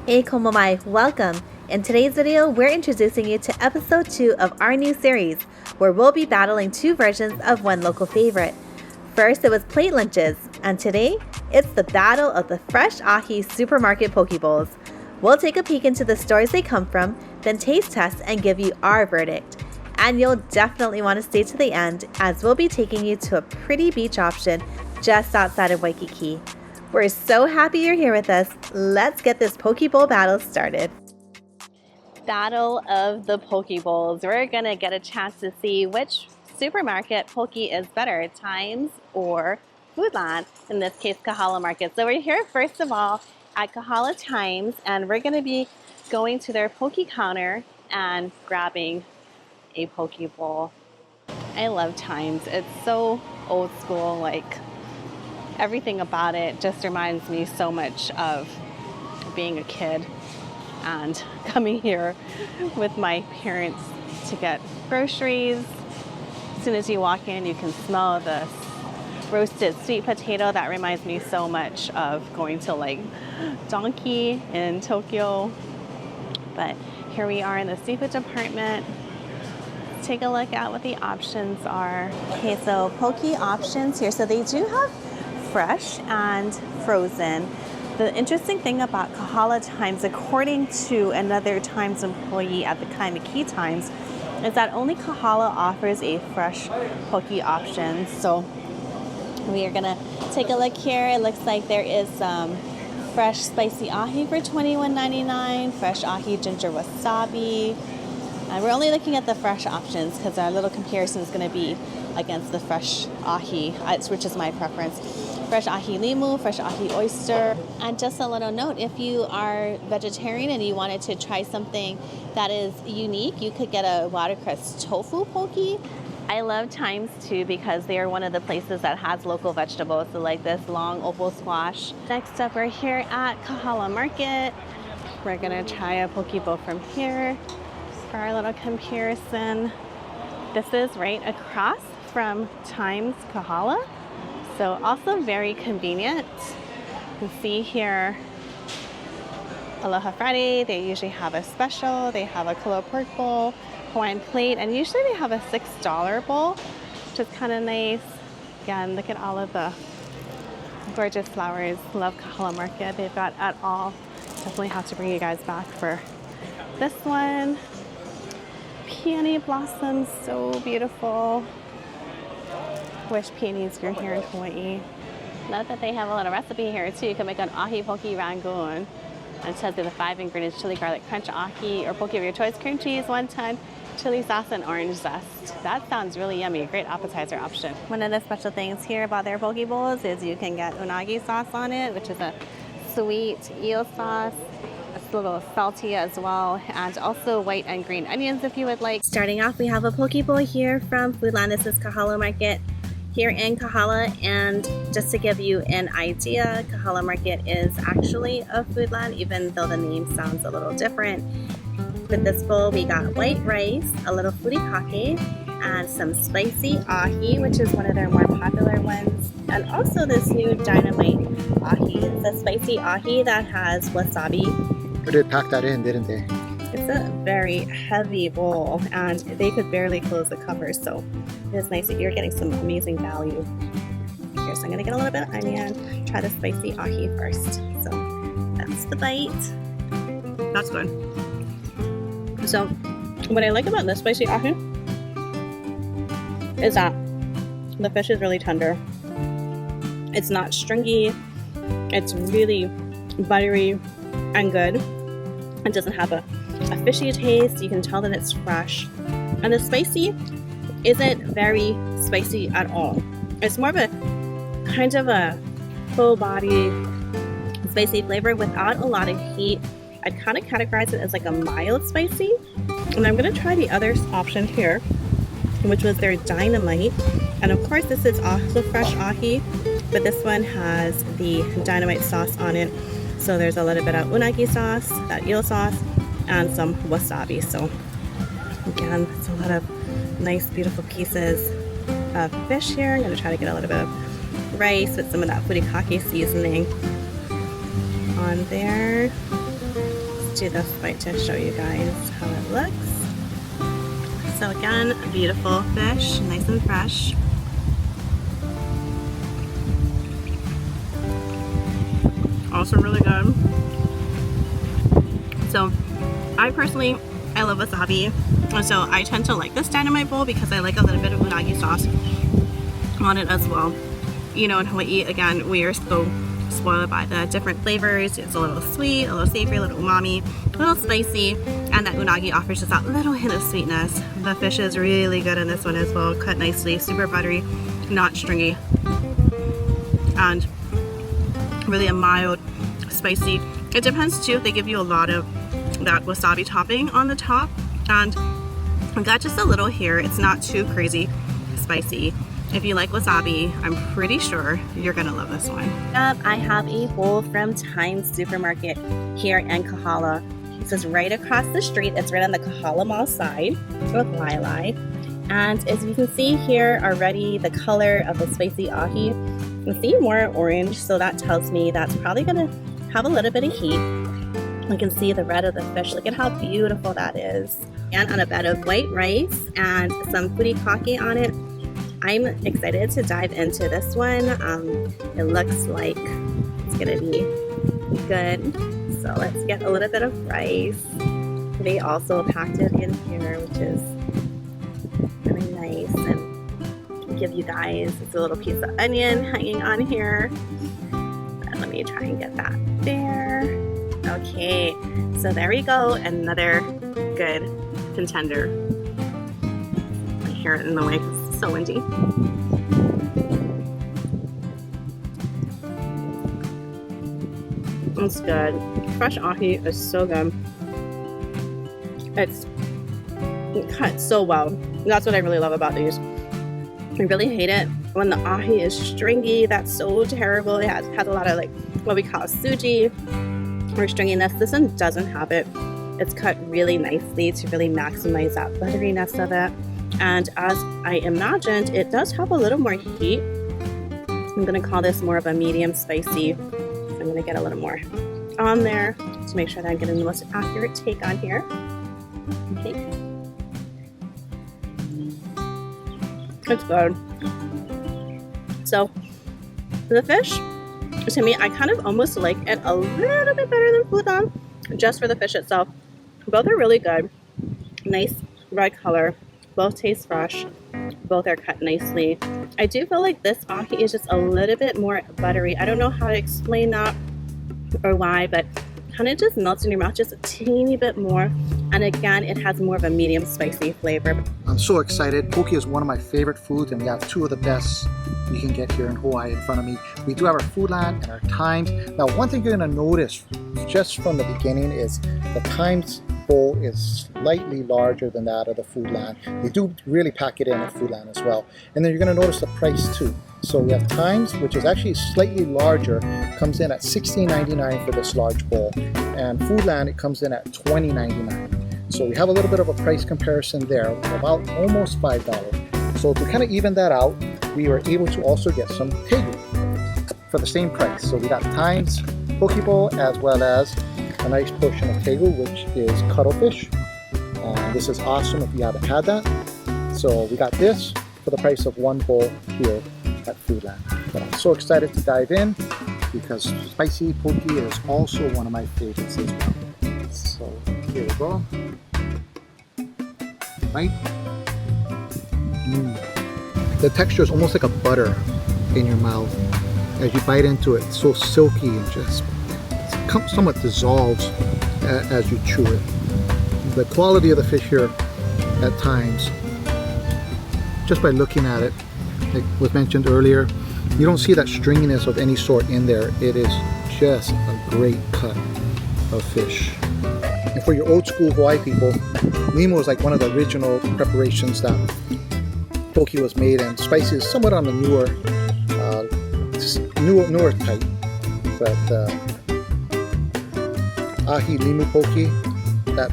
Hey Komomai, welcome! In today's video, we're introducing you to episode 2 of our new series, where we'll be battling two versions of one local favorite. First, it was plate lunches, and today, it's the battle of the fresh ahi supermarket poke bowls. We'll take a peek into the stores they come from, then taste test and give you our verdict. And you'll definitely want to stay to the end, as we'll be taking you to a pretty beach option just outside of Waikiki. We're so happy you're here with us. Let's get this poke bowl battle started. Battle of the poke bowls. We're gonna get a chance to see which supermarket poke is better, Times or Foodland, in this case Kahala Market. So we're here first of all at Kahala Times, and we're gonna be going to their poke counter and grabbing a poke bowl. I love Times. It's so old school, like everything about it just reminds me so much of being a kid and coming here with my parents to get groceries. As soon as you walk in, you can smell the roasted sweet potato. That reminds me so much of going to like Donkey in Tokyo. But here we are in the seafood department. Let's take a look at what the options are. Okay, so poke options here. So they do have fresh and frozen. The interesting thing about Kahala Times, according to another Times employee at the Kaimaki Times, is that only Kahala offers a fresh poke option. So we are gonna take a look here. It looks like there is some fresh spicy ahi for $21.99, fresh ahi ginger wasabi. We're only looking at the fresh options because our little comparison is going to be against the fresh ahi, which is my preference. Fresh ahi limu, fresh ahi oyster. And just a little note, if you are vegetarian and you wanted to try something that is unique, you could get a watercress tofu poke. I love Times too because they are one of the places that has local vegetables, so like this long opal squash. Next up, we're here at Kahala Market. We're going to try a poke bowl from here. For our little comparison, this is right across from Times Kahala, so also very convenient. You can see here Aloha Friday, they usually have a special. They have a kilo pork bowl, Hawaiian plate, and usually they have a $6 bowl, which is kind of nice. Again, look at all of the gorgeous flowers. Love Kahala Market. They've got it all. Definitely have to bring you guys back for this one. Peony blossoms, so beautiful. Wish peonies grew here in Hawaii. Note that they have a little recipe here too. You can make an ahi poke rangoon. And it tells you the 5 ingredients: chili garlic crunch ahi, or poke of your choice, cream cheese, wonton, chili sauce, and orange zest. That sounds really yummy. Great appetizer option. One of the special things here about their poke bowls is you can get unagi sauce on it, which is a sweet eel sauce. It's a little salty as well, and also white and green onions if you would like. Starting off, we have a poke bowl here from Foodland. This is Kahala Market here in Kahala, and just to give you an idea, Kahala Market is actually a Foodland, even though the name sounds a little different. With this bowl, we got white rice, a little furikake, and some spicy ahi, which is one of their more popular ones, and also this new dynamite ahi. It's a spicy ahi that has wasabi. They packed that in, didn't they? It's a very heavy bowl, and they could barely close the cover, so it is nice that you're getting some amazing value. Here, so I'm gonna get a little bit of onion, try the spicy ahi first. So that's the bite. That's good. So what I like about this spicy ahi is that the fish is really tender. It's not stringy. It's really buttery and good. It doesn't have a fishy taste. You can tell that it's fresh. And the spicy isn't very spicy at all. It's more of a kind of a full body spicy flavor without a lot of heat. I'd kind of categorize it as like a mild spicy. And I'm going to try the other option here, which was their dynamite. And of course this is also fresh ahi, but this one has the dynamite sauce on it. So there's a little bit of unagi sauce, that eel sauce, and some wasabi. So again, it's a lot of nice, beautiful pieces of fish here. I'm going to try to get a little bit of rice with some of that furikake seasoning on there. do this bite to show you guys how it looks. So again, a beautiful fish, nice and fresh. Also really good. So I love wasabi, and so I tend to like this dynamite bowl because I like a little bit of unagi sauce on it as well. You know, in Hawaii, again, we are so spoiled by the different flavors. It's a little sweet, a little savory, a little umami, a little spicy, and that unagi offers just that little hint of sweetness. The fish is really good in this one as well, cut nicely, super buttery, not stringy, and really a mild, spicy. It depends too if they give you a lot of that wasabi topping on the top, and I got just a little here. It's not too crazy spicy. If you like wasabi, I'm pretty sure you're gonna love this one. I have a bowl from Times Supermarket here in Kahala. This is right across the street. It's right on the Kahala Mall side with Lili. And as you can see here already, the color of the spicy ahi, you can see more orange, so that tells me that's probably gonna have a little bit of heat. You can see the red of the fish. Look at how beautiful that is. And on a bed of white rice and some furikake on it. I'm excited to dive into this one. It looks like it's gonna be good. So let's get a little bit of rice. They also packed it in here, which is really nice, and give you guys it's a little piece of onion hanging on here. And let me try and get that there. Okay, so there we go, another good contender. I hear it in the way because it's so windy. It's good. Fresh ahi is so good. It's cut so well. That's what I really love about these. I really hate it when the ahi is stringy. That's so terrible. It has a lot of like what we call suji or stringiness. This one doesn't have it. It's cut really nicely to really maximize that butteriness of it. And as I imagined, it does have a little more heat. I'm gonna call this more of a medium spicy. I'm gonna get a little more on there to make sure that I'm getting the most accurate take on here. Okay. It's good. So the fish, to me, I kind of almost like it a little bit better than Foodland, just for the fish itself. Both are really good. Nice red color. Both taste fresh. Both are cut nicely. I do feel like this ahi is just a little bit more buttery. I don't know how to explain that or why, but kind of just melts in your mouth just a teeny bit more. And again, it has more of a medium spicy flavor. I'm so excited. Poke is one of my favorite foods, and we have two of the best you can get here in Hawaii in front of me. We do have our Foodland and our Times. Now, one thing you're gonna notice just from the beginning is the Times bowl is slightly larger than that of the Foodland. They do really pack it in at Foodland as well. And then you're gonna notice the price too. So we have Times, which is actually slightly larger, comes in at $16.99 for this large bowl. And Foodland, it comes in at $20.99. So we have a little bit of a price comparison there, about almost $5. So to kind of even that out, we were able to also get some tegu for the same price. So we got Times Poke Bowl as well as a nice portion of tegu, which is cuttlefish. This is awesome if you haven't had that. So we got this for the price of one bowl here at Foodland. But I'm so excited to dive in because spicy poke is also one of my favorites as well. So here we go. Right? The texture is almost like a butter in your mouth. As you bite into it, it's so silky and just somewhat dissolves as you chew it. The quality of the fish here at Times, just by looking at it, like was mentioned earlier, you don't see that stringiness of any sort in there. It is just a great cut of fish. And for your old school Hawaii people, limo is like one of the original preparations that poke was made, and spicy is somewhat on the newer type. But ahi limu poke,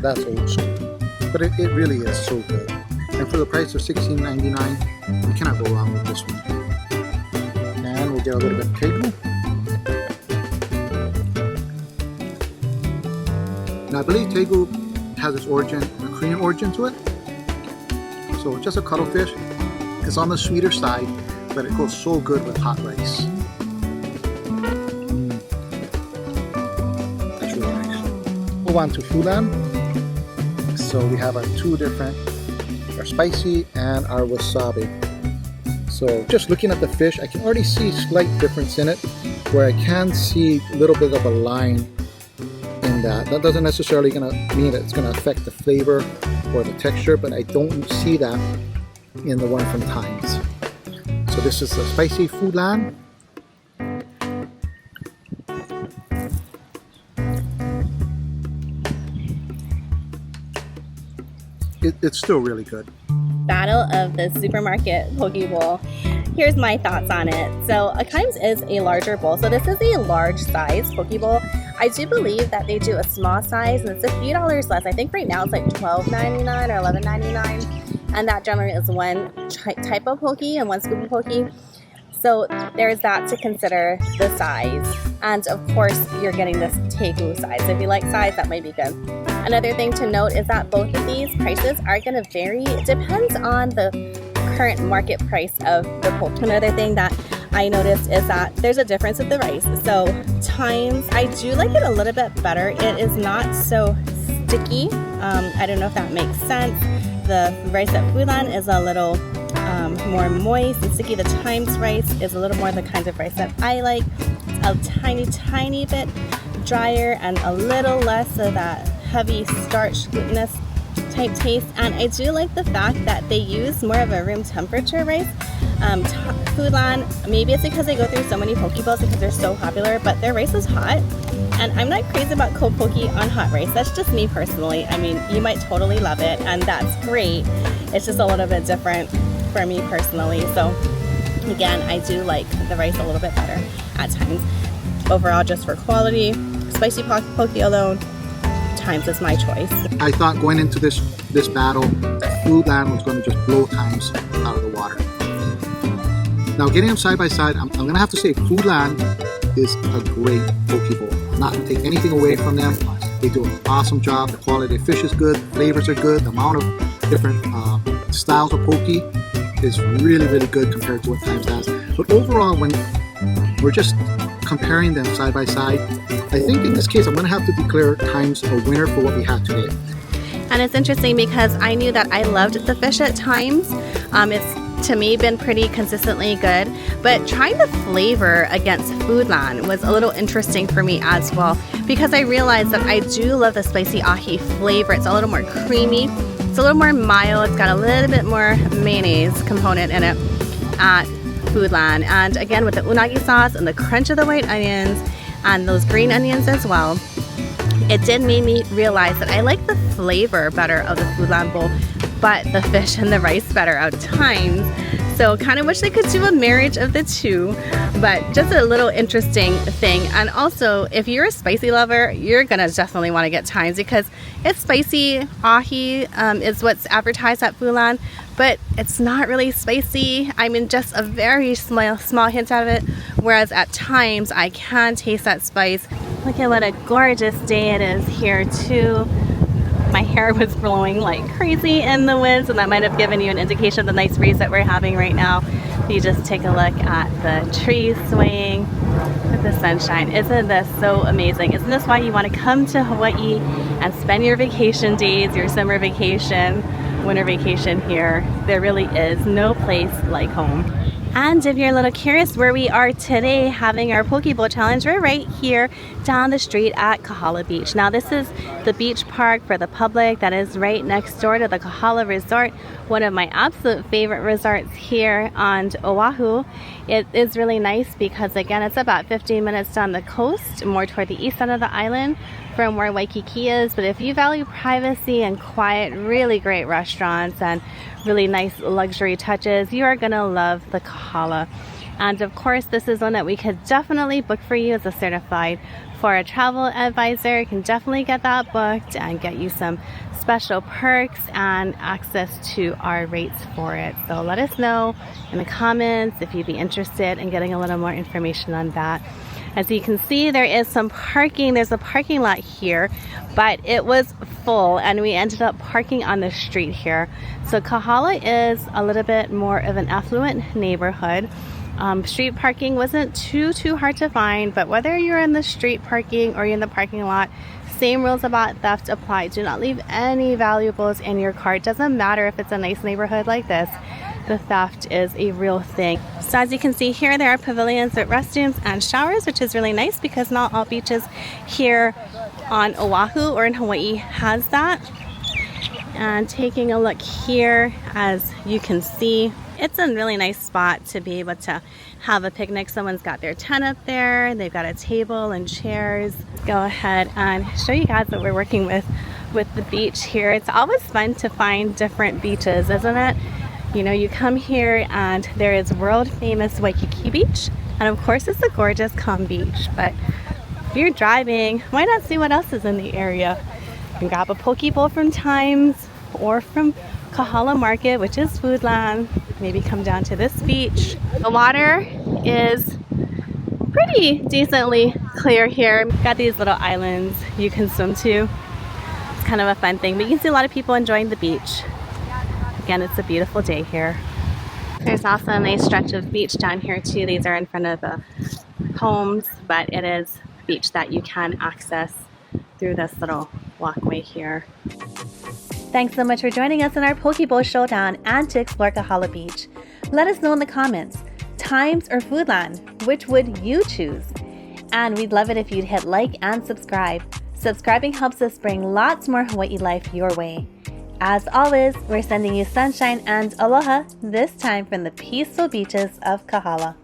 that's old school. But it really is so good. And for the price of $16.99, you cannot go wrong with this one. And we'll get a little bit of tegu. Now I believe tegu has its origin, a Korean origin to it. So just a cuttlefish. It's on the sweeter side, but it goes so good with hot rice. That's really nice. Move on to Foodland. So we have our two different, our spicy and our wasabi. So just looking at the fish, I can already see slight difference in it, where I can see a little bit of a line in that. That doesn't necessarily mean that it's going to affect the flavor or the texture, but I don't see that in the one from Times. So this is the spicy Foodland. It's still really good. Battle of the Supermarket Poke Bowl. Here's my thoughts on it. So a Times is a larger bowl. So this is a large size Poke Bowl. I do believe that they do a small size and it's a few dollars less. I think right now it's like $12.99 or $11.99. And that generally is one type of poke and one scoop of poke. So there's that to consider, the size. And of course, you're getting this tegu size. So if you like size, that might be good. Another thing to note is that both of these prices are going to vary. It depends on the current market price of the poke. Another thing that I noticed is that there's a difference with the rice. So Times, I do like it a little bit better. It is not so sticky. I don't know if that makes sense. The rice at Foodland is a little more moist and sticky. The Times rice is a little more the kinds of rice that I like. It's a tiny bit drier and a little less of that heavy starch glutinous type taste. And I do like the fact that they use more of a room temperature rice. Foodland, maybe it's because they go through so many poke bowls because they're so popular, but their rice is hot. And I'm not crazy about cold poke on hot rice. That's just me personally. I mean, you might totally love it, and that's great. It's just a little bit different for me personally. So again, I do like the rice a little bit better at Times. Overall, just for quality, spicy poke alone, Times is my choice. I thought going into this battle, Foodland was going to just blow Times out of the water. Now getting them side by side, I'm going to have to say Foodland is a great poke bowl. I'm not going to take anything away from them. They do an awesome job. The quality of the fish is good, the flavors are good, the amount of different styles of poke is really good compared to what Times has. But overall, when we're just comparing them side by side, I think in this case I'm going to have to declare Times a winner for what we had today. And it's interesting because I knew that I loved the fish at Times. It's to me been pretty consistently good, but trying the flavor against Foodland was a little interesting for me as well, because I realized that I do love the spicy ahi flavor. It's a little more creamy, it's a little more mild, it's got a little bit more mayonnaise component in it at Foodland. And again, with the unagi sauce and the crunch of the white onions and those green onions as well, it did make me realize that I like the flavor better of the Foodland bowl, but the fish and the rice better at Times. So kind of wish they could do a marriage of the two, but just a little interesting thing. And also, if you're a spicy lover, you're gonna definitely want to get Times because it's spicy. Ahi is what's advertised at Foodland, but it's not really spicy. I mean, just a very small hint out of it, whereas at Times I can taste that spice. Look at what a gorgeous day it is here too. My hair was blowing like crazy in the wind, so that might have given you an indication of the nice breeze that we're having right now. If you just take a look at the trees swaying with the sunshine. Isn't this so amazing? Isn't this why you want to come to Hawaii and spend your vacation days, your summer vacation, winter vacation here? There really is no place like home. And if you're a little curious where we are today having our Poke Bowl Challenge, we're right here down the street at Kahala Beach. Now this is the beach park for the public that is right next door to the Kahala Resort, one of my absolute favorite resorts here on Oahu. It is really nice because again, it's about 15 minutes down the coast, more toward the east side of the island from where Waikiki is. But if you value privacy and quiet, really great restaurants and really nice luxury touches, you are gonna love the Kahala. And of course, this is one that we could definitely book for you as a certified for a travel advisor. You can definitely get that booked and get you some special perks and access to our rates for it. So let us know in the comments if you'd be interested in getting a little more information on that. As you can see, there is some parking. There's a parking lot here, but it was full and we ended up parking on the street here. So Kahala is a little bit more of an affluent neighborhood. Street parking wasn't too hard to find, but whether you're in the street parking or you're in the parking lot, same rules about theft apply. Do not leave any valuables in your car. It doesn't matter if it's a nice neighborhood like this. The theft is a real thing. So as you can see here, there are pavilions with restrooms and showers, which is really nice because not all beaches here on Oahu or in Hawaii has that. And taking a look here, as you can see, it's a really nice spot to be able to have a picnic. Someone's got their tent up there. They've got a table and chairs. Go ahead and show you guys what we're working with the beach here. It's always fun to find different beaches, isn't it? You know, you come here and there is world famous Waikiki Beach, and of course it's a gorgeous calm beach, but if you're driving, why not see what else is in the area? You can grab a poke bowl from Times or from Kahala Market, which is Foodland. Maybe come down to this beach. The water is pretty decently clear here. Got these little islands you can swim to. It's kind of a fun thing, but you can see a lot of people enjoying the beach. Again, it's a beautiful day here. There's also a nice stretch of beach down here too. These are in front of the homes, but it is a beach that you can access through this little walkway here. Thanks so much for joining us in our Poke Bowl Showdown and to explore Kahala Beach. Let us know in the comments, Times or Foodland, which would you choose? And we'd love it if you'd hit like and subscribe. Subscribing helps us bring lots more Hawaii life your way. As always, we're sending you sunshine and aloha, this time from the peaceful beaches of Kahala.